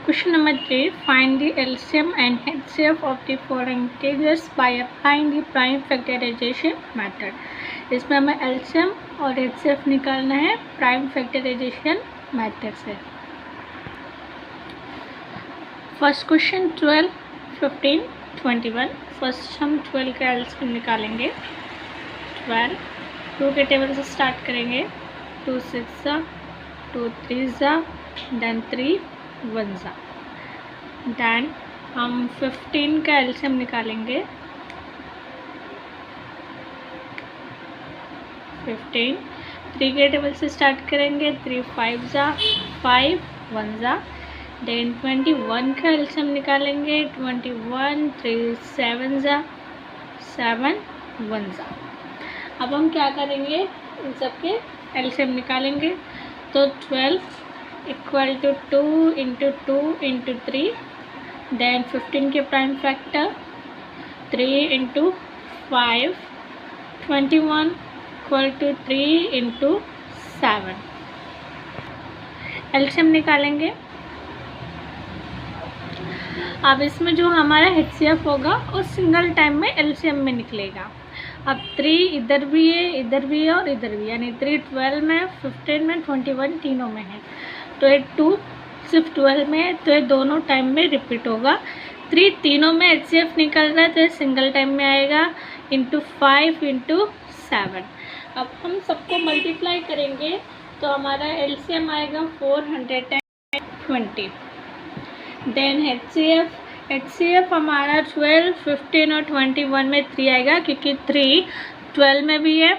Question number 3. Find the LCM and HCF of the following integers by applying the prime factorization method. इसमें हमें LCM और HCF निकालना है prime factorisation method से. First question 12, 15, 21. First हम 12 का LCM निकालेंगे. 12 2 के टेबल से स्टार्ट करेंगे. 2 6 2 3 देन 3 1 देन हम 15 का एलसीएम निकालेंगे. 15 3 के टेबल से स्टार्ट करेंगे. 3 5 5 1 देन 21 का एलसीएम निकालेंगे. 21 3 7 7 1 अब हम क्या करेंगे, इन सब के एलसीएम निकालेंगे. तो 12 equal to 2 into 2 into 3 then 15 के prime factor 3 into 5 21 equal to 3 into 7. LCM निकालेंगे. अब इसमें जो हमारा HCF होगा वो सिंगल टाइम में एलसीएम में निकलेगा. अब 3 इधर भी है, इधर भी है और इधर भी, यानी 3 12 में, 15 में, 21 तीनों में है. तो ये 2 सिर्फ 12 में है, तो ये दोनों टाइम में रिपीट होगा. 3 तीनों में HCF निकल रहा है तो ये सिंगल टाइम में आएगा. Into 5 into 7. अब हम सबको मल्टीप्लाई करेंगे तो हमारा LCM आएगा 420. देन HCF हमारा 12, 15 और 21 में 3 आएगा, क्योंकि 3 12 में भी है,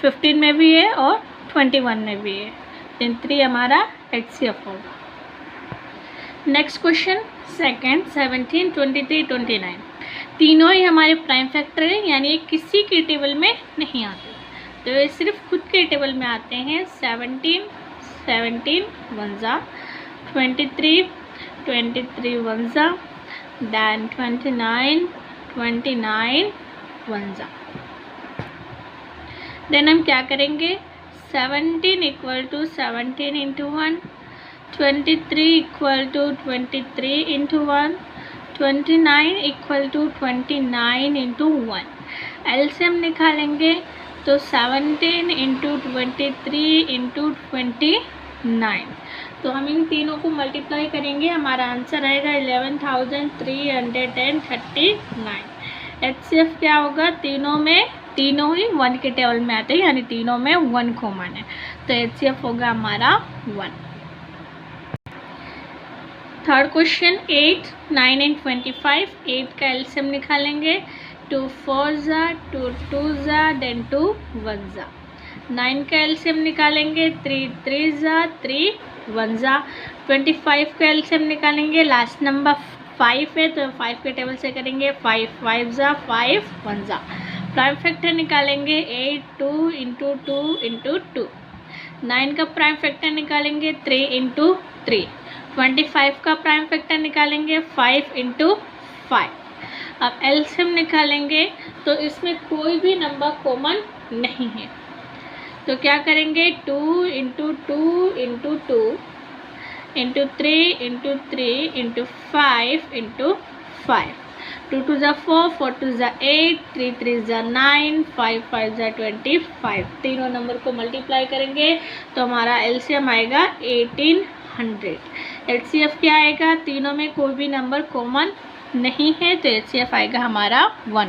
15 में भी है और 21 में भी है. देन 3 हमारा HCF होगा. Next question second 17, 23, 29. तीनों ही हमारे प्राइम फैक्टर हैं, यानी ये किसी के टेबल में नहीं आते, तो ये सिर्फ खुद के टेबल में आते हैं. 17 17 1 23 23 1 देन 29 29 1. देन हम क्या करेंगे, 17 equal to 17 into 1, 23 equal to 23 into 1, 29 equal to 29 into 1. LCM निकालेंगे तो 17 इंटू 23 इंटू 29. तो हम इन तीनों को मल्टीप्लाई करेंगे, हमारा आंसर आएगा 11,339. HCF क्या होगा, तीनों ही 1 के टेबल में आते हैं, यानी तीनों में 1 कॉमन है, तो HCF होगा हमारा 1. Third question 8, 9 and 25. 8 का एलसीएम निकालेंगे. 2 4 2 2 देन 2 1 9 का एलसीएम निकालेंगे. 3 3 3 1 25 का एलसीएम निकालेंगे. लास्ट नंबर 5 है तो 5 के टेबल से करेंगे. 5 5 5 1 प्राइम फैक्टर निकालेंगे. 8 2 इंटू 2 इंटू 2. 9 का प्राइम फैक्टर निकालेंगे. 3 इंटू 3. 25 का प्राइम फैक्टर निकालेंगे. 5 इंटू 5. अब एलसीएम निकालेंगे तो इसमें कोई भी नंबर कॉमन नहीं है, तो क्या करेंगे, 2 into 2 into 2 into 3 into 3 into 5 into 5. 2 2 4 4 2 8 3 3 9 5 5 25. तीनों नंबर को मल्टीप्लाई करेंगे तो हमारा एलसीएम आएगा 1800. HCF क्या आएगा, तीनों में कोई भी नंबर कॉमन नहीं है, तो HCF आएगा हमारा 1.